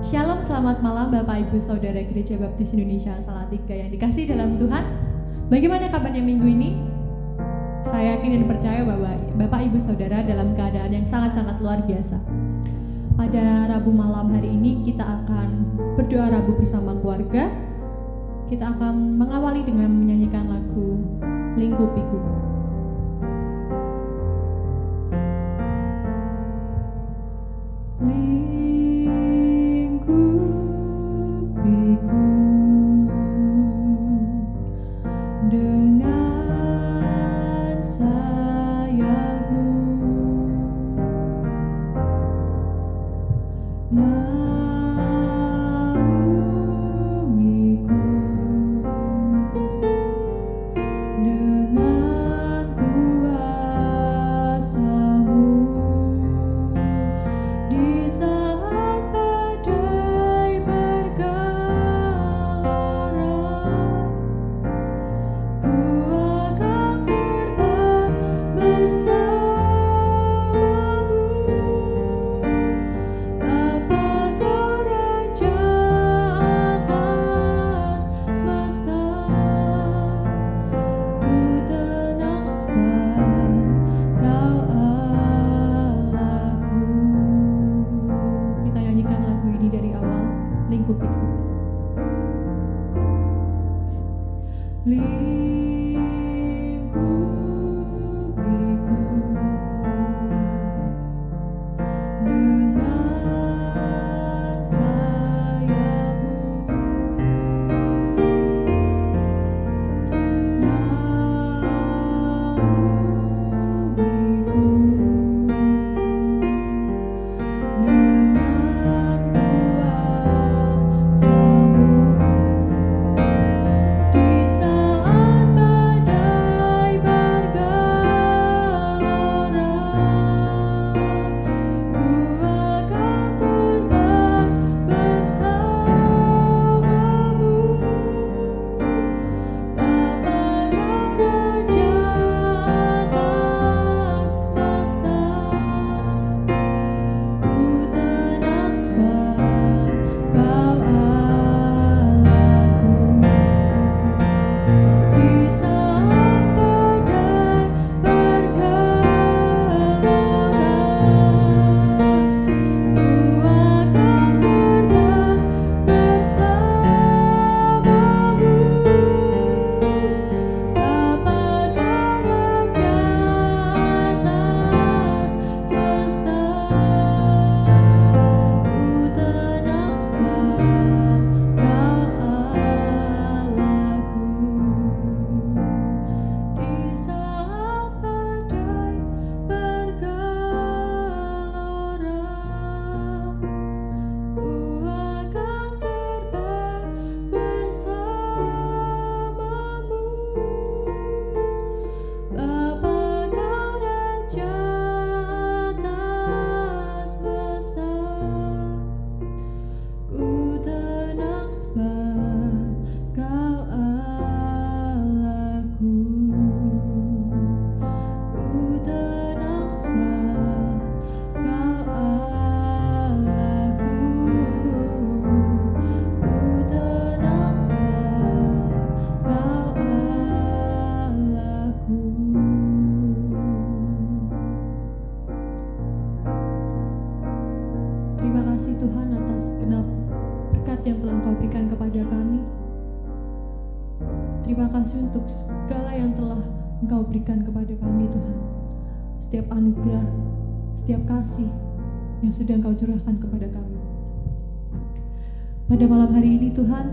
Shalom, selamat malam Bapak Ibu Saudara Gereja Baptis Indonesia Salatiga yang dikasihi dalam Tuhan. Bagaimana kabarnya minggu ini? Saya yakin dan percaya bahwa Bapak Ibu Saudara dalam keadaan yang sangat-sangat luar biasa. Pada Rabu malam hari ini kita akan berdoa Rabu bersama keluarga. Kita akan mengawali dengan menyanyikan lagu Lingkupiku. Dengan sayapmu naungiku, dengan kuasa-Mu di saat badai bergelora. Ku akan terbang bersamamu, Bapa Kau Raja atas semesta. Ku tenang sebab Kau Allahku. Kita nyanyikan lagu ini dari awal, Lingkupiku. Lingkupiku dengan sayapmu, naungiku, dengan kuasa-Mu di saat badai bergelora. Ku akan terbang bersamamu, Bapa Kau Raja atas semesta. Ku tenang sebab Kau Allahku. Di saat badai bergelora, ku akan terbang bersamamu, Bapa Kau Raja atas semesta. Ku tenang sebab Kau Allahku. Di saat badai bergelora, ku akan terbang bersamamu, Bapa Kau Raja atas semesta. Ku tenang sebab Kau Allahku. Ku tenang sebab Kau Allahku. Ku tenang sebab Kau Allahku. Terima kasih Tuhan atas genap berkat yang telah Engkau berikan kepada kami. Terima kasih untuk segala yang telah Engkau berikan kepada kami Tuhan. Setiap anugerah, setiap kasih yang sudah Engkau curahkan kepada kami. Pada malam hari ini Tuhan,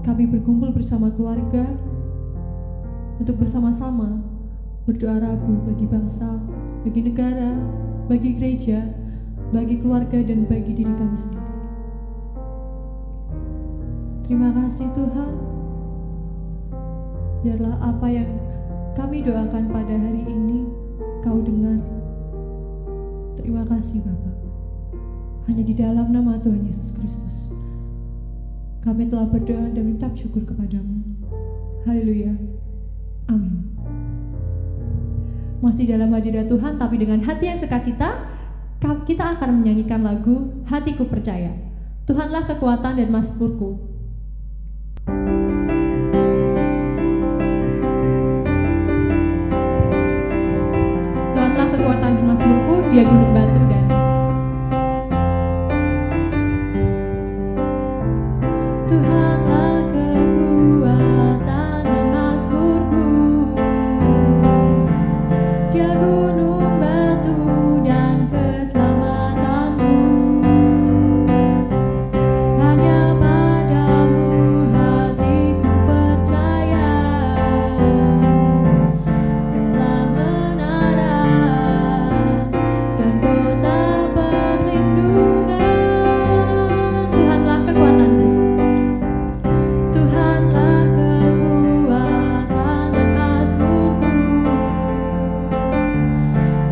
kami berkumpul bersama keluarga untuk bersama-sama berdoa Rabu bagi bangsa, bagi negara, bagi gereja, bagi keluarga, dan bagi diri kami sendiri. Terima kasih Tuhan. Biarlah apa yang kami doakan pada hari ini Kau dengar. Terima kasih Bapa. Hanya di dalam nama Tuhan Yesus Kristus kami telah berdoa dan mengucap syukur kepadamu. Haleluya. Amin. Masih dalam hadirat Tuhan, tapi dengan hati yang sukacita, kita akan menyanyikan lagu Hatiku Percaya. Tuhanlah kekuatan dan mazmurku. Tuhanlah kekuatan dan mazmurku, Dia gunung batu dan Tuhanlah kekuatan dan mazmurku, Dia gunung batu dan keselamatanku. Hanya padamu hatiku percaya, Kaulah menara dan kota perlindungan. Tuhanlah kekuatanku, Tuhanlah kekuatan dan mazmurku,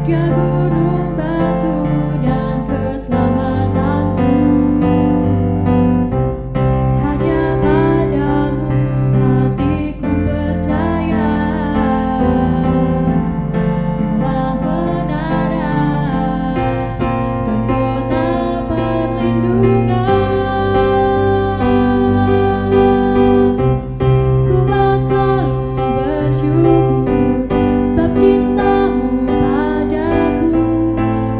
Dia gunung batu dan keselamatanku. Hanya padamu hatiku percaya, Kaulah menara dan kota perlindungan. Ku mau selalu bersyukur sebab cintamu padaku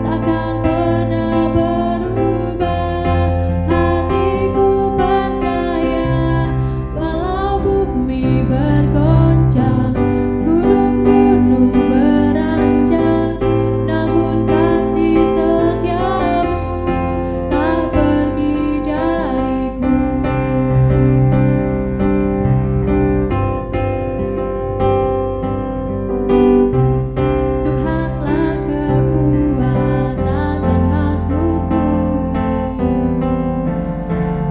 takkan pernah berubah. Hatiku percaya walau bumi bergoncang, gunung-gunung beranjak, namun kasih setiamu tak pergi dariku. Tuhanlah kekuatan dan mazmurku,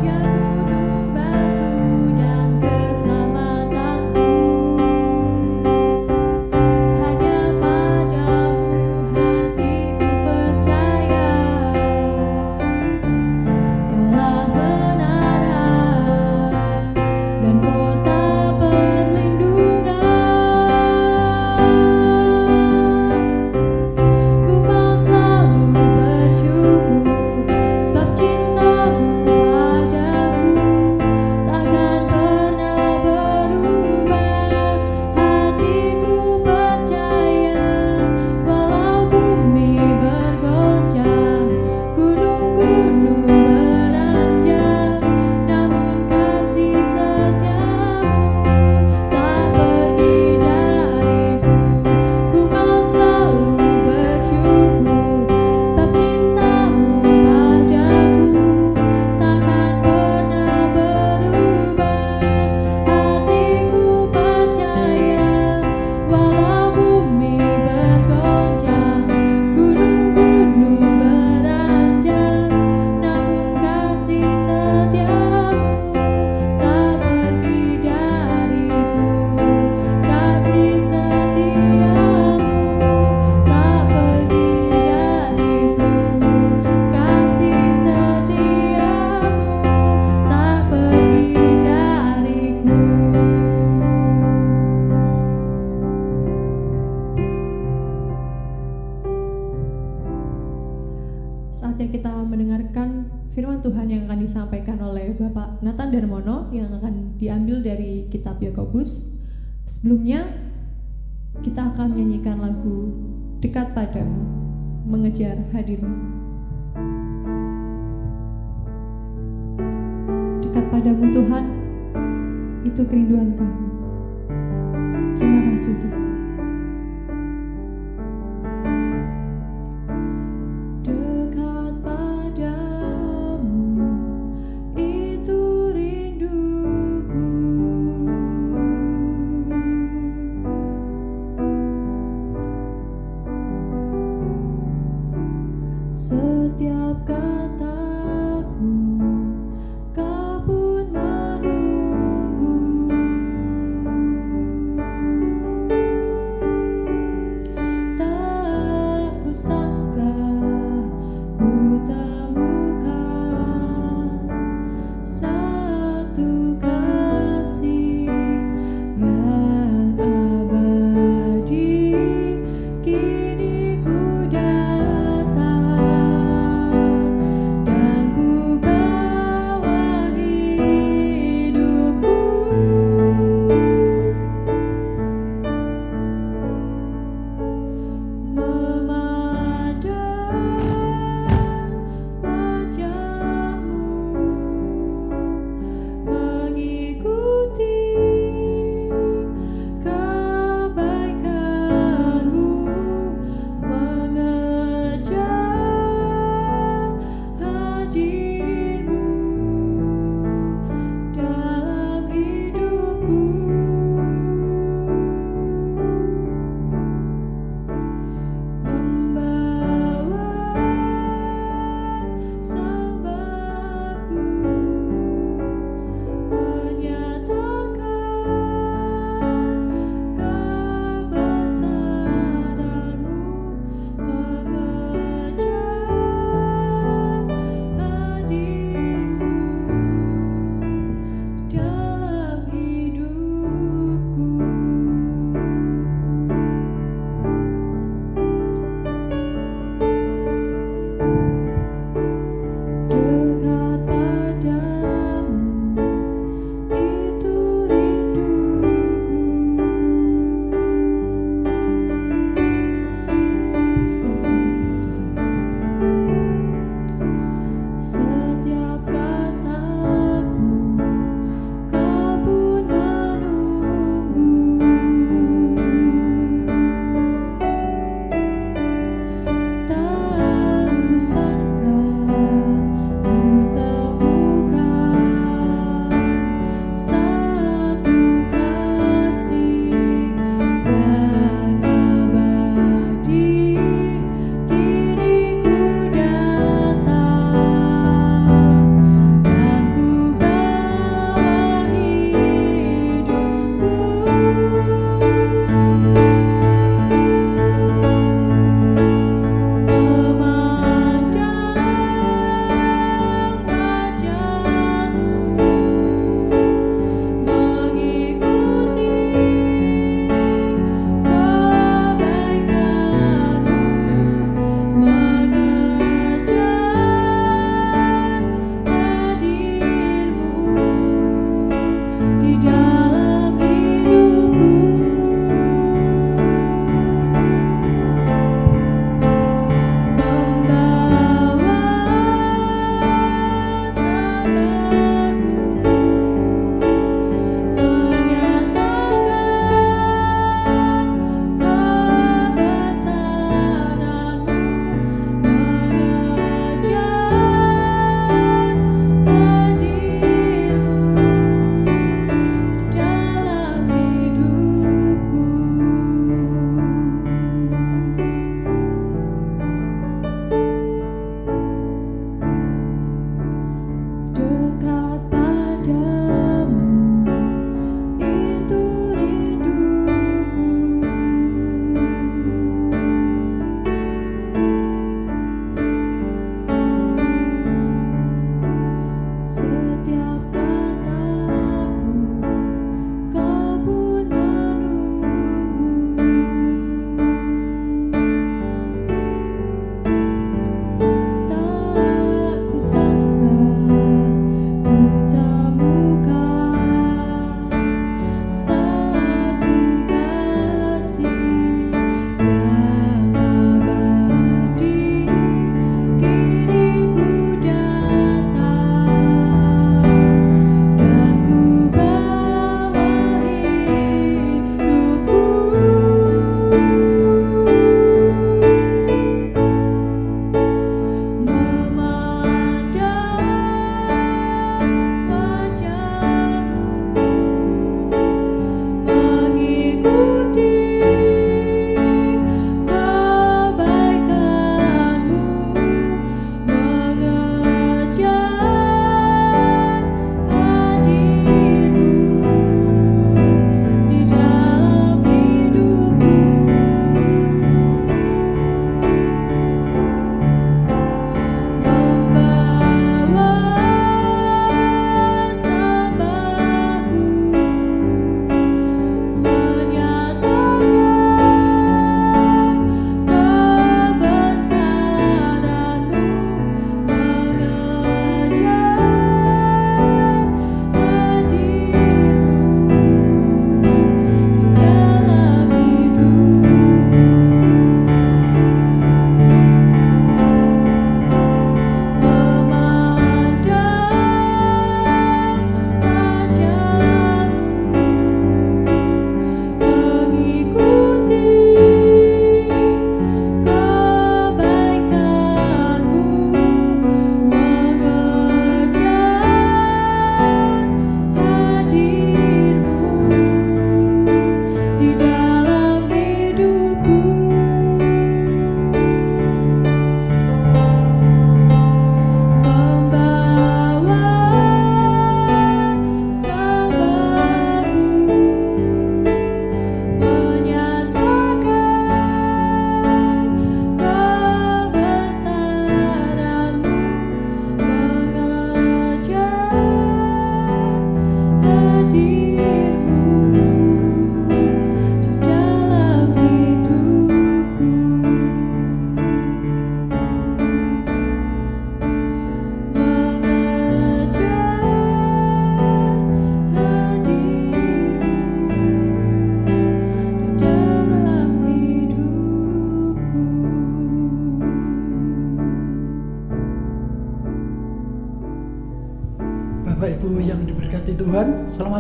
Dia gunung batu dan keselamatanku. Hanya padamu hatiku percaya, Kaulah menara dan kota perlindungan. Ku mau selalu bersyukur sebab cintamu padaku takkan pernah berubah. Hatiku percaya walau bumi bergoncang, gunung-gunung beranjak, namun kasih setiamu tak pergi dariku. Ku mau selalu bersyukur sebab cintamu padaku takkan pernah berubah. Hatiku percaya walau bumi bergoncang, gunung-gunung beranjak, namun kasih setiamu tak pergi dariku. Kasih setiamu tak pergi dariku. Kasih setiamu tak pergi dariku. Saatnya kita mendengarkan firman Tuhan yang akan disampaikan oleh Bapak Nathan Darmono yang akan diambil dari kitab Yakobus. Sebelumnya kita akan menyanyikan lagu Dekat Padamu, Mengejar Hadirmu. Dekat padamu Tuhan, itu kerinduan kami. Terima kasih Tuhan. Dekat padamu, itu rinduku. Setiap kataku, Kau pun menunggu.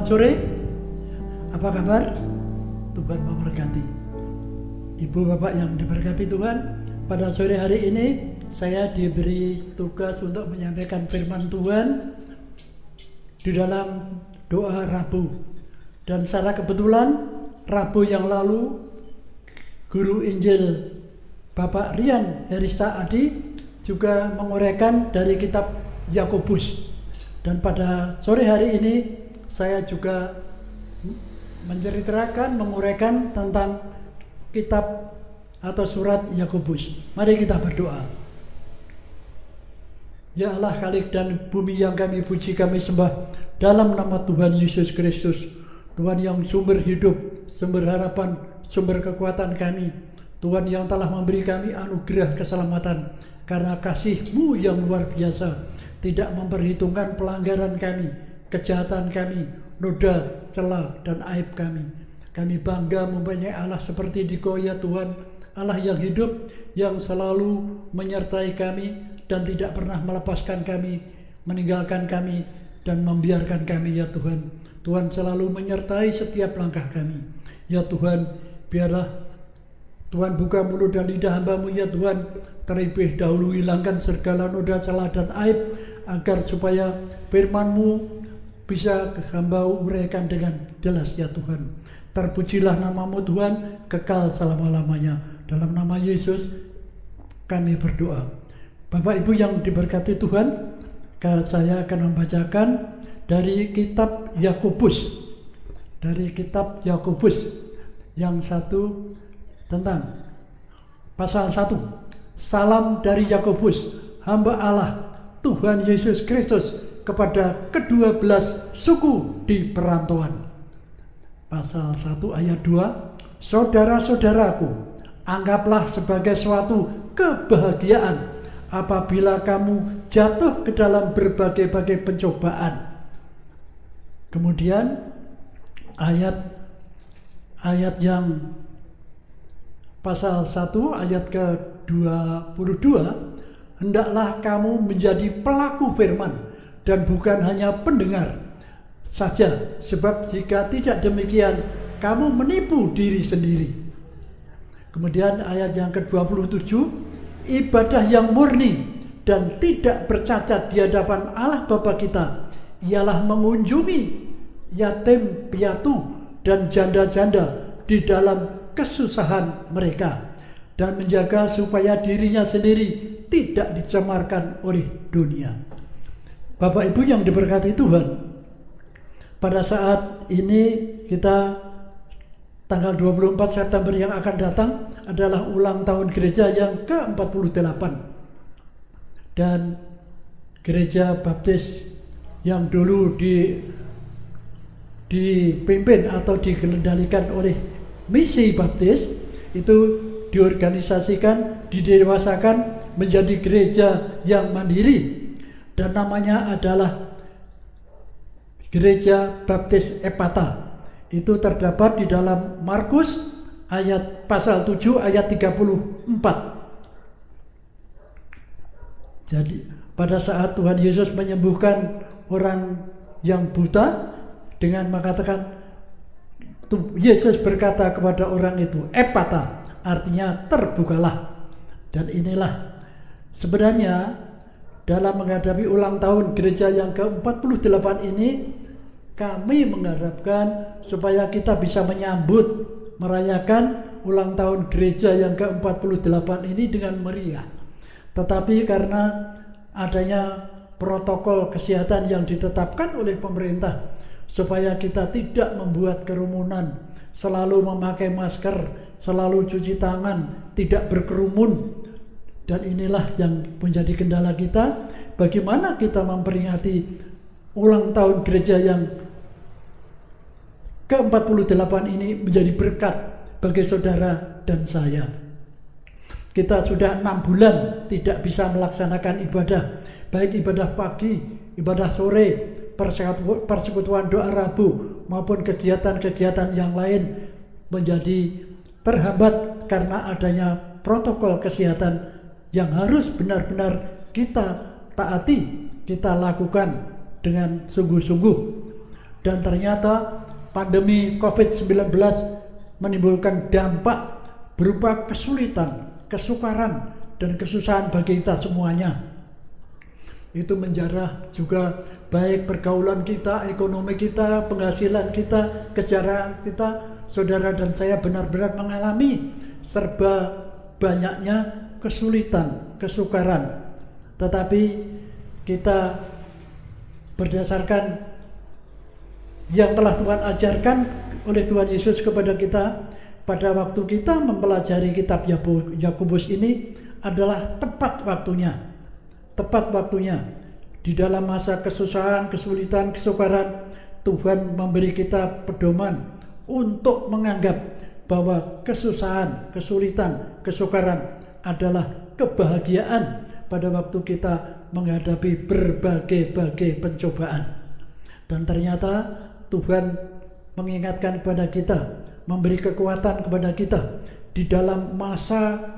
Selamat sore. Apa kabar? Tuhan memberkati. Ibu bapak yang diberkati Tuhan, pada sore hari ini saya diberi tugas untuk menyampaikan firman Tuhan di dalam doa Rabu. Dan secara kebetulan Rabu yang lalu Guru Injil Bapak Rian Herista Adi juga menguraikan dari kitab Yakobus. Dan pada sore hari ini saya juga menguraikan tentang kitab atau surat Yakobus. Mari kita berdoa. Ya Allah Khalik dan bumi yang kami puji, kami sembah dalam nama Tuhan Yesus Kristus, Tuhan yang sumber hidup, sumber harapan, sumber kekuatan kami, Tuhan yang telah memberi kami anugerah keselamatan karena kasih-Mu yang luar biasa, tidak memperhitungkan pelanggaran kami, kejahatan kami, noda, celah, dan aib kami. Kami bangga mempunyai Allah seperti Dikau ya Tuhan, Allah yang hidup, yang selalu menyertai kami dan tidak pernah melepaskan kami, meninggalkan kami, dan membiarkan kami ya Tuhan. Tuhan selalu menyertai setiap langkah kami. Ya Tuhan, biarlah Tuhan buka mulut dan lidah hamba-Mu ya Tuhan, terlebih dahulu hilangkan segala noda, celah, dan aib, agar supaya firman-Mu bisa hamba uraikan dengan jelas ya Tuhan. Terpujilah nama-Mu Tuhan, kekal selama-lamanya. Dalam nama Yesus kami berdoa. Bapak Ibu yang diberkati Tuhan, saya akan membacakan dari kitab Yakobus. Dari kitab Yakobus yang satu tentang pasal 1. Salam dari Yakobus, hamba Allah Tuhan Yesus Kristus kepada ke-12 suku di perantauan. Pasal 1 ayat 2. Saudara-saudaraku, anggaplah sebagai suatu kebahagiaan apabila kamu jatuh ke dalam berbagai-bagai pencobaan. Kemudian ayat yang pasal 1 ayat ke-22, hendaklah kamu menjadi pelaku firman dan bukan hanya pendengar saja, sebab jika tidak demikian kamu menipu diri sendiri. Kemudian ayat yang ke-27, ibadah yang murni dan tidak bercacat di hadapan Allah Bapa kita ialah mengunjungi yatim piatu dan janda-janda di dalam kesusahan mereka dan menjaga supaya dirinya sendiri tidak dicemarkan oleh dunia. Bapak Ibu yang diberkati Tuhan, pada saat ini kita tanggal 24 September yang akan datang adalah ulang tahun gereja yang ke-48. Dan gereja baptis yang dulu dipimpin atau dikendalikan oleh misi baptis itu diorganisasikan, didewasakan menjadi gereja yang mandiri, dan namanya adalah Gereja Baptis Epata. Itu terdapat di dalam Markus ayat pasal 7 ayat 34. Jadi pada saat Tuhan Yesus menyembuhkan orang yang buta dengan mengatakan, Yesus berkata kepada orang itu, Epata, artinya terbukalah. Dan inilah sebenarnya dalam menghadapi ulang tahun gereja yang ke-48 ini, kami mengharapkan supaya kita bisa menyambut, merayakan ulang tahun gereja yang ke-48 ini dengan meriah. Tetapi karena adanya protokol kesehatan yang ditetapkan oleh pemerintah, supaya kita tidak membuat kerumunan, selalu memakai masker, selalu cuci tangan, tidak berkerumun. Dan inilah yang menjadi kendala kita, bagaimana kita memperingati ulang tahun gereja yang ke-48 ini menjadi berkat bagi saudara dan saya. Kita sudah 6 bulan tidak bisa melaksanakan ibadah, baik ibadah pagi, ibadah sore, persekutuan doa Rabu, maupun kegiatan-kegiatan yang lain menjadi terhambat karena adanya protokol kesehatan yang harus benar-benar kita taati, kita lakukan dengan sungguh-sungguh. Dan ternyata pandemi COVID-19 menimbulkan dampak berupa kesulitan, kesukaran, dan kesusahan bagi kita semuanya. Itu menjarah juga baik pergaulan kita, ekonomi kita, penghasilan kita, kesejahteraan kita. Saudara dan saya benar-benar mengalami serba banyaknya kesulitan, kesukaran. Tetapi kita berdasarkan yang telah Tuhan ajarkan oleh Tuhan Yesus kepada kita pada waktu kita mempelajari kitab Yakobus ini adalah tepat waktunya di dalam masa kesusahan, kesulitan, kesukaran. Tuhan memberi kita pedoman untuk menganggap bahwa kesusahan, kesulitan, kesukaran adalah kebahagiaan pada waktu kita menghadapi berbagai pencobaan. Dan ternyata Tuhan mengingatkan kepada kita, memberi kekuatan kepada kita di dalam masa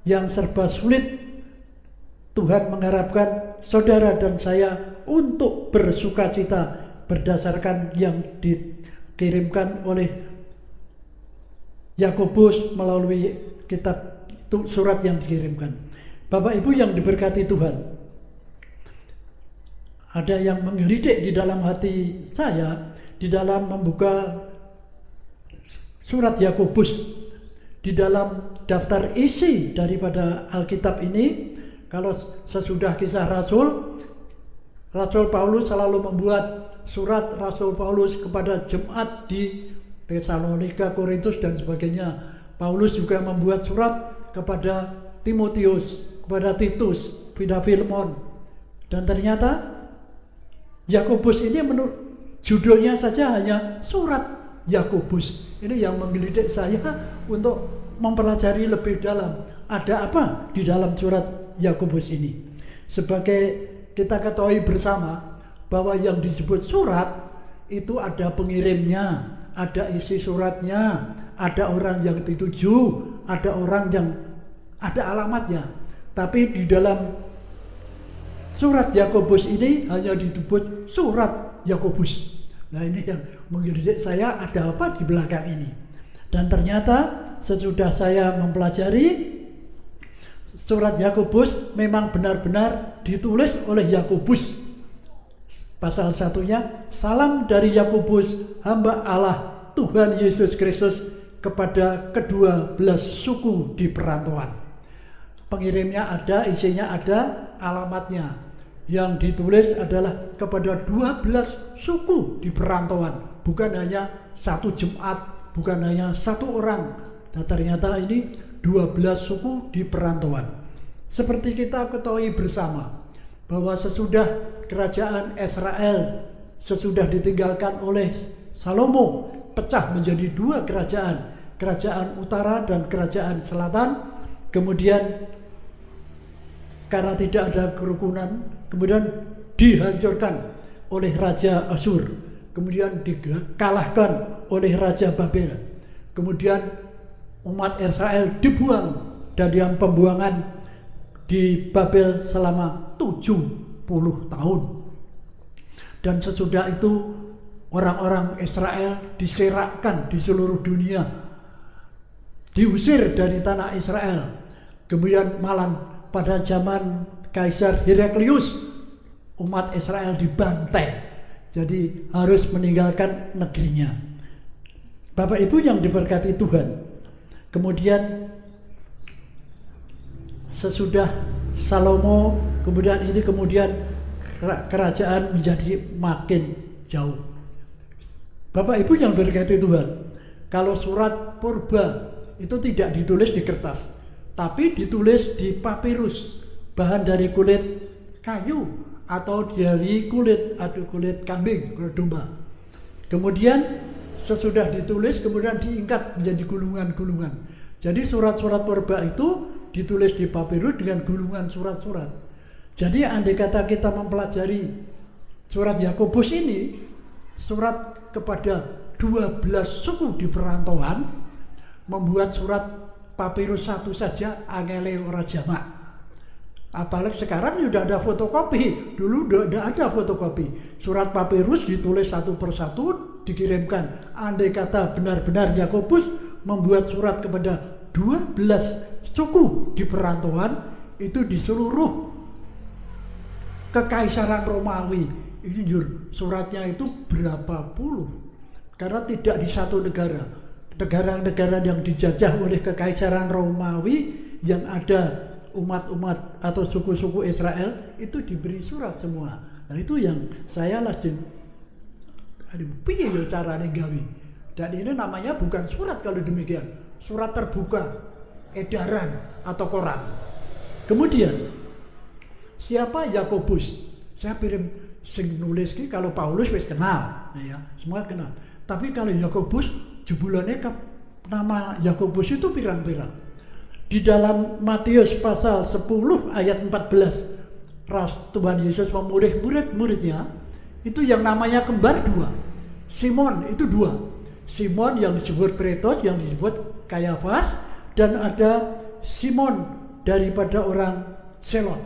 yang serba sulit. Tuhan mengharapkan saudara dan saya untuk bersukacita berdasarkan yang dikirimkan oleh Yakobus melalui kitab surat yang dikirimkan. Bapak Ibu yang diberkati Tuhan, ada yang menggelitik di dalam hati saya di dalam membuka surat Yakobus. Di dalam daftar isi daripada Alkitab ini, kalau sesudah kisah Rasul Paulus selalu membuat surat Rasul Paulus kepada jemaat di Tesalonika, Korintus dan sebagainya. Paulus juga membuat surat kepada Timotius, kepada Titus, kepada Filemon. Dan ternyata Yakobus ini menurut judulnya saja hanya surat Yakobus. Ini yang menggelitik saya untuk mempelajari lebih dalam. Ada apa di dalam surat Yakobus ini? Sebagai kita ketahui bersama bahwa yang disebut surat itu ada pengirimnya, ada isi suratnya, ada orang yang dituju, ada orang yang ada alamatnya. Tapi di dalam surat Yakobus ini hanya disebut surat Yakobus. Nah, ini yang menggelitik saya, ada apa di belakang ini. Dan ternyata sesudah saya mempelajari surat Yakobus memang benar-benar ditulis oleh Yakobus. Pasal 1-nya, salam dari Yakobus, hamba Allah Tuhan Yesus Kristus kepada kedua belas suku di perantauan. Pengirimnya ada, isinya ada, alamatnya. Yang ditulis adalah kepada 12 suku di perantauan, bukan hanya satu jemaat, bukan hanya satu orang. Dan ternyata ini 12 suku di perantauan. Seperti kita ketahui bersama bahwa sesudah kerajaan Israel sesudah ditinggalkan oleh Salomo, pecah menjadi dua kerajaan, kerajaan utara dan kerajaan selatan. Kemudian karena tidak ada kerukunan, kemudian dihancurkan oleh Raja Asyur, kemudian dikalahkan oleh Raja Babel. Kemudian umat Israel dibuang, dan yang pembuangan di Babel selama 70 tahun. Dan sesudah itu orang-orang Israel diserakkan di seluruh dunia, diusir dari tanah Israel. Kemudian malah pada zaman Kaisar Heraklius, umat Israel dibantai, jadi harus meninggalkan negerinya. Bapak Ibu yang diberkati Tuhan, kemudian sesudah Salomo, kemudian kerajaan menjadi makin jauh. Bapak Ibu yang diberkati Tuhan, kalau surat purba itu tidak ditulis di kertas, tapi ditulis di papirus, bahan dari kulit kayu atau dari kulit kambing, kulit domba. Kemudian sesudah ditulis, kemudian diikat menjadi gulungan-gulungan. Jadi surat-surat purba itu ditulis di papirus dengan gulungan surat-surat. Jadi andai kata kita mempelajari surat Yakobus ini, surat kepada 12 suku di perantauan, membuat surat papirus satu saja angele ora jamak. Apalagi sekarang sudah ada fotokopi. Dulu tidak ada fotokopi. Surat papirus ditulis satu persatu, dikirimkan. Andai kata benar-benar Yakobus membuat surat kepada 12 suku di perantauan, itu di seluruh kekaisaran Romawi. Ini suratnya itu berapa puluh. Karena tidak di satu negara. Negara-negara yang dijajah oleh kekaisaran Romawi yang ada umat-umat atau suku-suku Israel itu diberi surat semua. Nah itu yang saya lagi piye yo carane gawe. Dan ini namanya bukan surat kalau demikian, surat terbuka, edaran atau koran. Kemudian siapa Yakobus? Saya kirim sing nulis ki, kalau Paulus wis kenal, ya, semua kenal. Tapi kalau Yakobus jebulane nama Yakobus itu pirang-pirang. Di dalam Matius pasal 10 ayat 14, Tuhan Yesus memulih murid-muridnya, itu yang namanya kembar 2. Simon itu 2. Simon yang disebut Petrus, yang disebut Kayafas, dan ada Simon daripada orang Selot.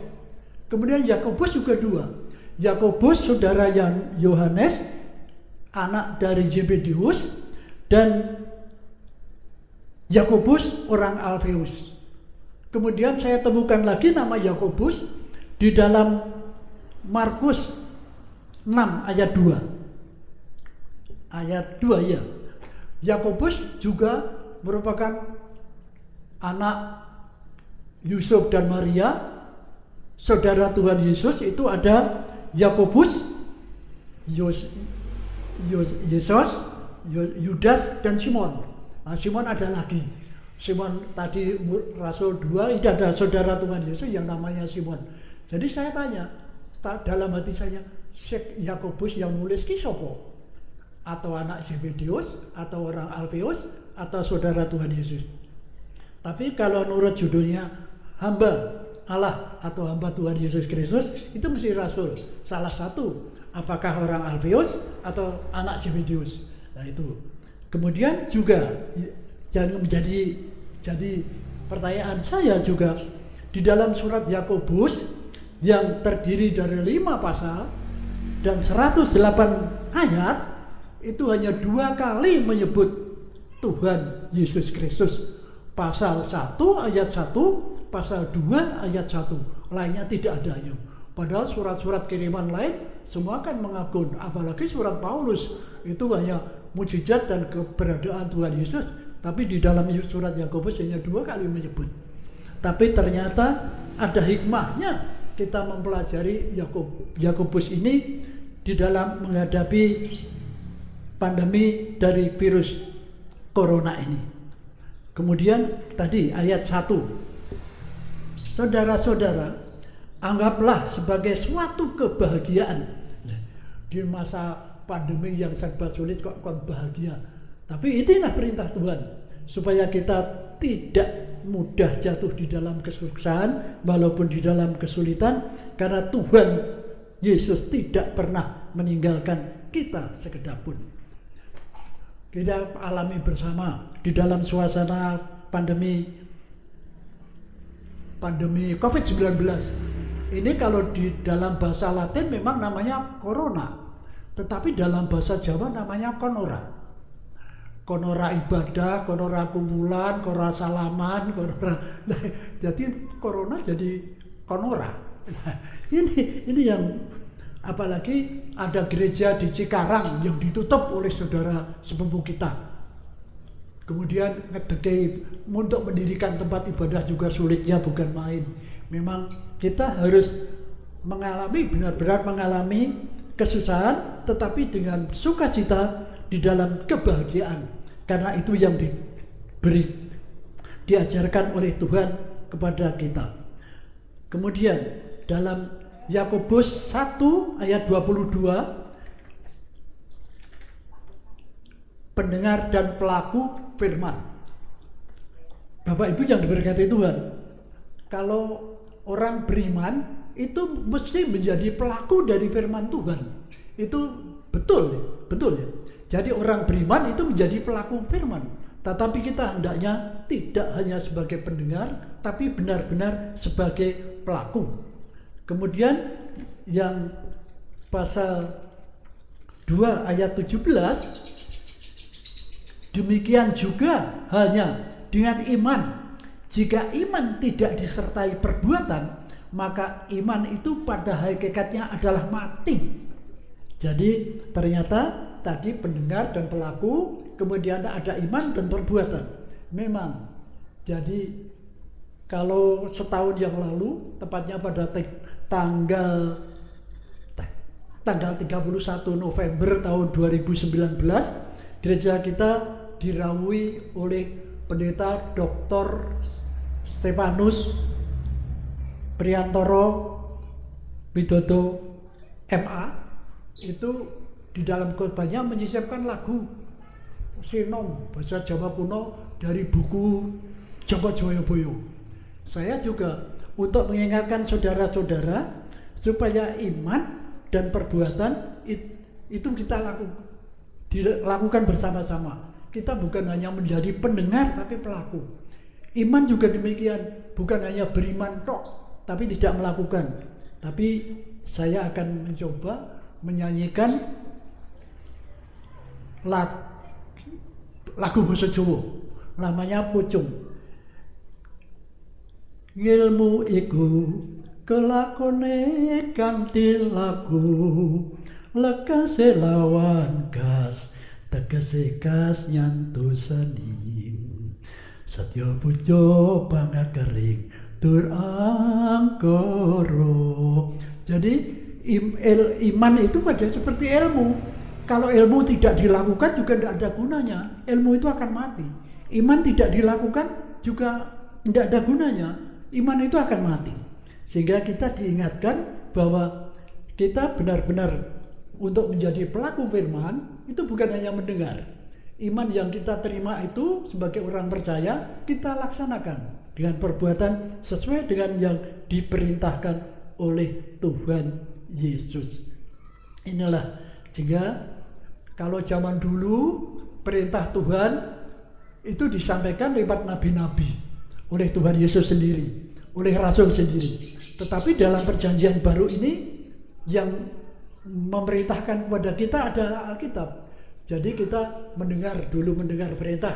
Kemudian Yakobus juga 2. Yakobus saudara Yohanes, anak dari Zebedius, dan Yakobus orang Alfeus. Kemudian saya temukan lagi nama Yakobus di dalam Markus 6 ayat 2. Ayat 2 ya. Yakobus juga merupakan anak Yusuf dan Maria, saudara Tuhan Yesus. Itu ada Yakobus, Yudas dan Simon. Nah, Simon ada lagi. Simon tadi Rasul 2, ini ada saudara Tuhan Yesus yang namanya Simon. Jadi saya tanya, dalam hati saya, Yakobus yang nulis ki sapa? Atau anak Zebedius, atau orang Alfeus, atau saudara Tuhan Yesus? Tapi kalau menurut judulnya hamba Allah atau hamba Tuhan Yesus Kristus, itu mesti Rasul. Salah satu, apakah orang Alfeus atau anak Zebedius? Nah itu. Kemudian juga jadi pertanyaan saya juga, di dalam surat Yakobus yang terdiri dari 5 pasal dan 108 ayat, itu hanya 2 kali menyebut Tuhan Yesus Kristus. Pasal 1 ayat 1, pasal 2 ayat 1, lainnya tidak ada. Padahal surat-surat kiriman lain semua kan mengagung, apalagi surat Paulus itu hanya mujizat dan keberadaan Tuhan Yesus. Tapi di dalam surat Yakobus hanya 2 kali menyebut. Tapi ternyata ada hikmahnya kita mempelajari Yakobus ini di dalam menghadapi pandemi dari virus corona ini. Kemudian tadi ayat 1. Saudara-saudara, anggaplah sebagai suatu kebahagiaan. Di masa pandemi yang serba sulit kok bahagia. Tapi itulah perintah Tuhan, supaya kita tidak mudah jatuh di dalam kesusahan walaupun di dalam kesulitan, karena Tuhan Yesus tidak pernah meninggalkan kita sekedar pun. Kita alami bersama di dalam suasana pandemi COVID-19. Ini kalau di dalam bahasa Latin memang namanya corona, tetapi dalam bahasa Jawa namanya konora. Konora ibadah, konora kumpulan, konora salaman, konora. Nah, jadi corona jadi konora. Nah, ini yang apalagi ada gereja di Cikarang yang ditutup oleh saudara sepupu kita. Kemudian ngedekei untuk mendirikan tempat ibadah juga sulitnya bukan main. Memang kita harus benar-benar mengalami kesusahan, tetapi dengan sukacita di dalam kebahagiaan, karena itu yang diajarkan oleh Tuhan kepada kita. Kemudian dalam Yakobus 1 ayat 22, pendengar dan pelaku firman. Bapak Ibu yang diberkati Tuhan, kalau orang beriman itu mesti menjadi pelaku dari firman Tuhan. Itu betul ya. Jadi orang beriman itu menjadi pelaku firman. Tetapi kita hendaknya tidak hanya sebagai pendengar, tapi benar-benar sebagai pelaku. Kemudian yang pasal 2 ayat 17, demikian juga halnya dengan iman. Jika iman tidak disertai perbuatan, maka iman itu pada hakikatnya adalah mati. Jadi ternyata tadi pendengar dan pelaku, kemudian ada iman dan perbuatan. Memang, jadi kalau setahun yang lalu, tepatnya pada tanggal 31 November tahun 2019, gereja kita dirawui oleh pendeta Dr. Stefanus Priantoro Widodo MA. Itu di dalam khotbahnya menyisipkan lagu Sinom bahasa Jawa kuno dari buku Joko Joyoboyo. Saya juga untuk mengingatkan saudara-saudara supaya iman dan perbuatan itu kita dilakukan bersama-sama. Kita bukan hanya menjadi pendengar tapi pelaku. Iman juga demikian, bukan hanya beriman tok tapi tidak melakukan. Tapi saya akan mencoba menyanyikan lagu basa Jawa, namanya Pucung. Ngilmu iku kelakone kanthi laku, lekase lawan gas, tegese kas nyantu seni. Satya pujo pangakering tur angkara. Jadi iman itu pada seperti ilmu. Kalau ilmu tidak dilakukan juga tidak ada gunanya. Ilmu itu akan mati. Iman tidak dilakukan juga tidak ada gunanya. Iman itu akan mati. Sehingga kita diingatkan bahwa kita benar-benar untuk menjadi pelaku firman itu bukan hanya mendengar. Iman yang kita terima itu sebagai orang percaya kita laksanakan dengan perbuatan sesuai dengan yang diperintahkan oleh Tuhan Yesus. Inilah sehingga kalau zaman dulu perintah Tuhan itu disampaikan lewat nabi-nabi oleh Tuhan Yesus sendiri, oleh Rasul sendiri. Tetapi dalam perjanjian baru ini yang memerintahkan kepada kita adalah Alkitab. Jadi kita mendengar perintah.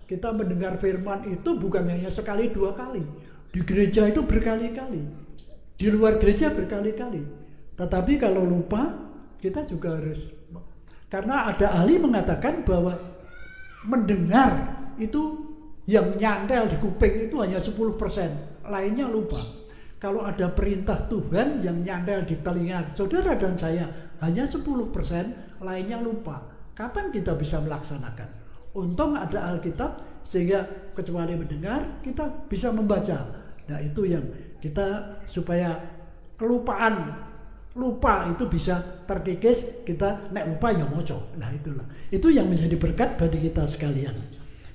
Kita mendengar firman itu bukan hanya sekali dua kali. Di gereja itu berkali-kali. Di luar gereja berkali-kali. Tetapi kalau lupa, kita juga harus. Karena ada ahli mengatakan bahwa mendengar itu yang nyantel di kuping itu hanya 10%. Lainnya lupa. Kalau ada perintah Tuhan yang nyantel di telinga saudara dan saya hanya 10%, lainnya lupa. Kapan kita bisa melaksanakan? Untung ada Alkitab sehingga kecuali mendengar kita bisa membaca. Nah itu yang kita supaya lupa itu bisa terkikis, kita nek lupa ya moco. Nah itulah. Itu yang menjadi berkat bagi kita sekalian.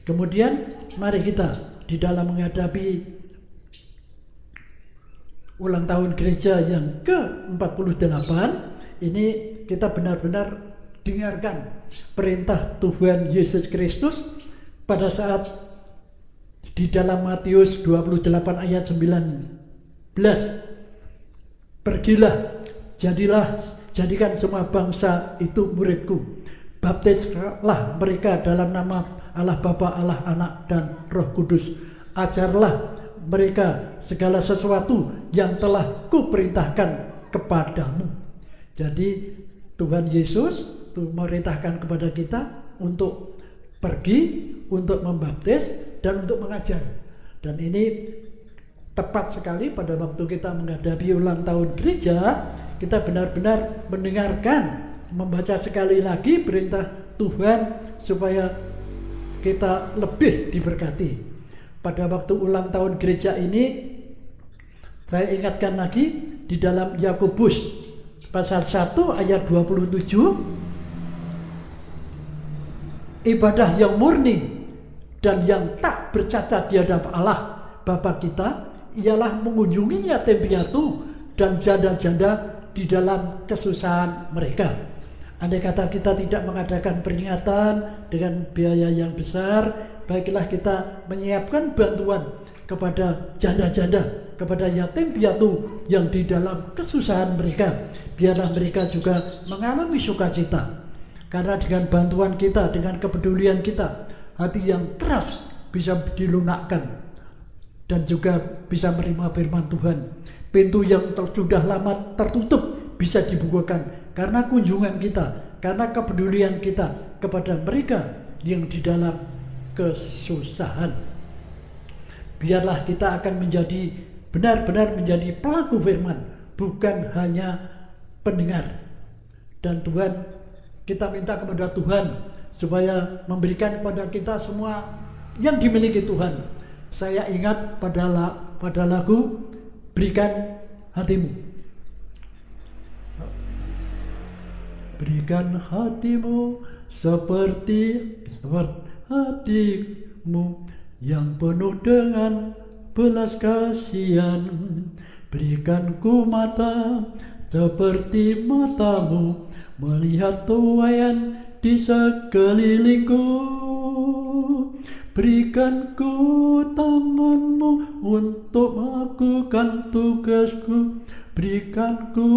Kemudian mari kita di dalam menghadapi ulang tahun gereja yang ke-48 ini kita benar-benar dengarkan perintah Tuhan Yesus Kristus pada saat di dalam Matius 28 ayat 19. Pergilah, jadikan semua bangsa itu muridku. Baptislah mereka dalam nama Allah Bapa, Allah Anak dan Roh Kudus. Ajarlah mereka segala sesuatu yang telah kuperintahkan kepadamu. Jadi Tuhan Yesus memerintahkan kepada kita untuk pergi, untuk membaptis dan untuk mengajar. Dan ini tepat sekali pada waktu kita menghadapi ulang tahun gereja, kita benar-benar mendengarkan, membaca sekali lagi perintah Tuhan supaya kita lebih diberkati. Pada waktu ulang tahun gereja ini, saya ingatkan lagi di dalam Yakobus pasal 1 ayat 27, ibadah yang murni dan yang tak bercacat di hadapan Allah Bapa kita ialah mengunjungi yatim piatu dan janda-janda di dalam kesusahan mereka. Andai kata kita tidak mengadakan peringatan dengan biaya yang besar, baiklah kita menyiapkan bantuan kepada janda-janda, kepada yatim piatu yang di dalam kesusahan mereka. Biarlah mereka juga mengalami sukacita. Karena dengan bantuan kita, dengan kepedulian kita, hati yang keras bisa dilunakkan dan juga bisa menerima firman Tuhan. Pintu yang sudah lama tertutup bisa dibukakan karena kunjungan kita, karena kepedulian kita kepada mereka yang di dalam kesusahan. Biarlah kita akan menjadi benar-benar menjadi pelaku firman, bukan hanya pendengar. Dan Tuhan, kita minta kepada Tuhan supaya memberikan kepada kita semua yang dimiliki Tuhan. Saya ingat pada lagu Berikan Hatimu. Berikan hatimu seperti hatimu yang penuh dengan belas kasihan. Berikanku mata seperti matamu, melihat tuaian di sekelilingku. Berikanku tanganmu untuk melakukan tugasku. Berikanku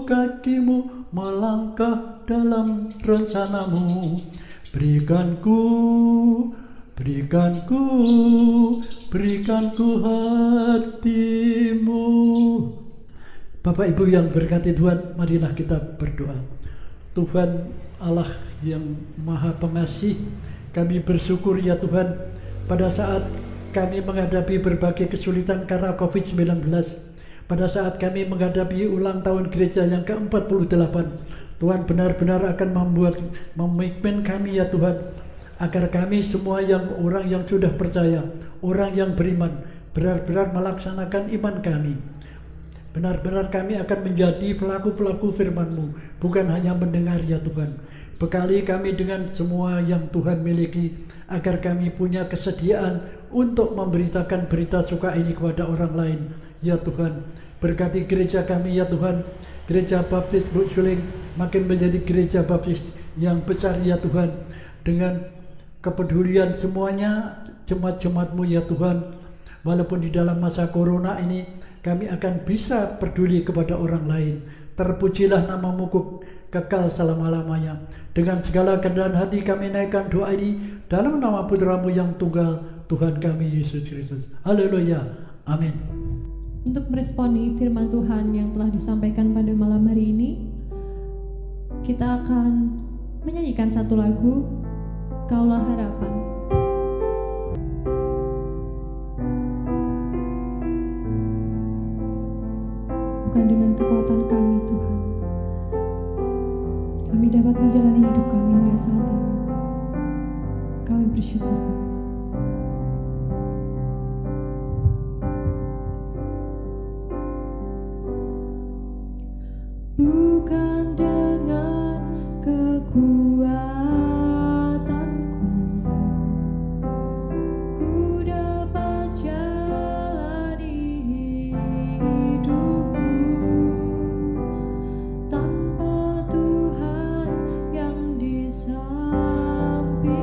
kakimu melangkah dalam rencanamu. Berikanku hatimu. Bapak Ibu yang berkati Tuhan, marilah kita berdoa. Tuhan Allah yang Maha Pengasih, kami bersyukur ya Tuhan, pada saat kami menghadapi berbagai kesulitan karena COVID-19, pada saat kami menghadapi ulang tahun gereja yang ke-48, Tuhan benar-benar akan memimpin kami ya Tuhan, agar kami semua orang yang sudah percaya, orang yang beriman, benar-benar melaksanakan iman kami. Benar-benar kami akan menjadi pelaku-pelaku firman-Mu, bukan hanya mendengar ya Tuhan. Bekali kami dengan semua yang Tuhan miliki, agar kami punya kesediaan untuk memberitakan berita suka ini kepada orang lain ya Tuhan. Berkati gereja kami ya Tuhan, Gereja Baptis Buk Suling makin menjadi gereja baptis yang besar ya Tuhan, dengan kepedulian semuanya jemaat-jemaat-Mu ya Tuhan. Walaupun di dalam masa corona ini kami akan bisa peduli kepada orang lain. Terpujilah nama-Mu kekal selama-lamanya. Dengan segala kerendahan hati kami naikkan doa ini dalam nama Putra-Mu yang tunggal, Tuhan kami Yesus Kristus. Haleluya. Amin. Untuk meresponi firman Tuhan yang telah disampaikan pada malam hari ini, kita akan menyanyikan satu lagu, Kaulah Harapan. Bukan dengan kekuatan kami Tuhan, kami dapat menjalani hidup kami hingga saat ini. Kami bersyukur. Bukan dengan kekuatanku ku dapat jalani hidupku, tanpa Tuhan yang di sampingku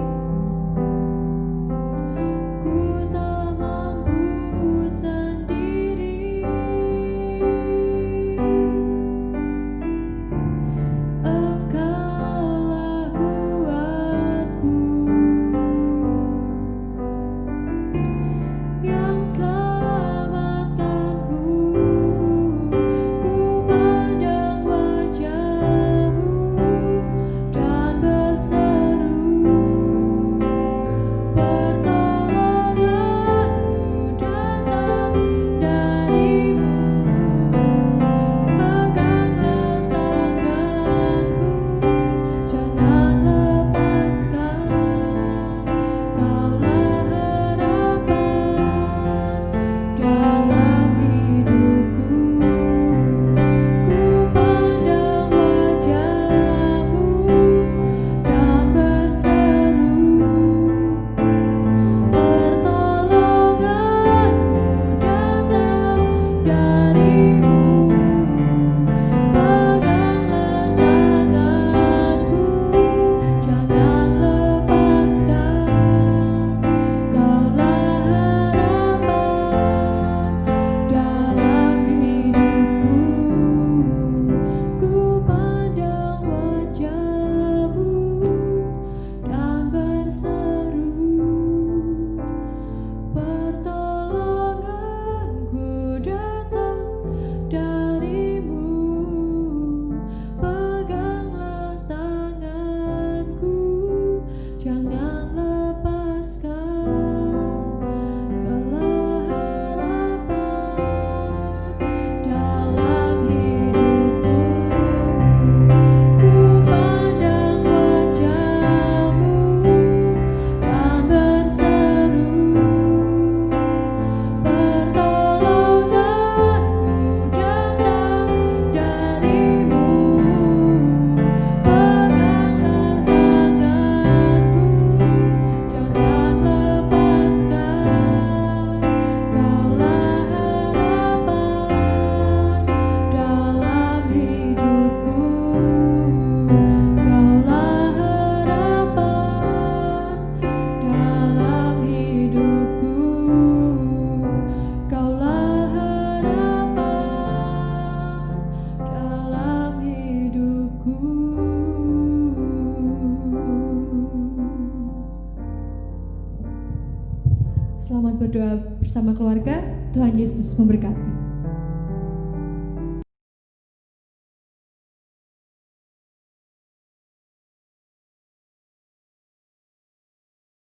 Selamat berdoa bersama keluarga. Tuhan Yesus memberkati.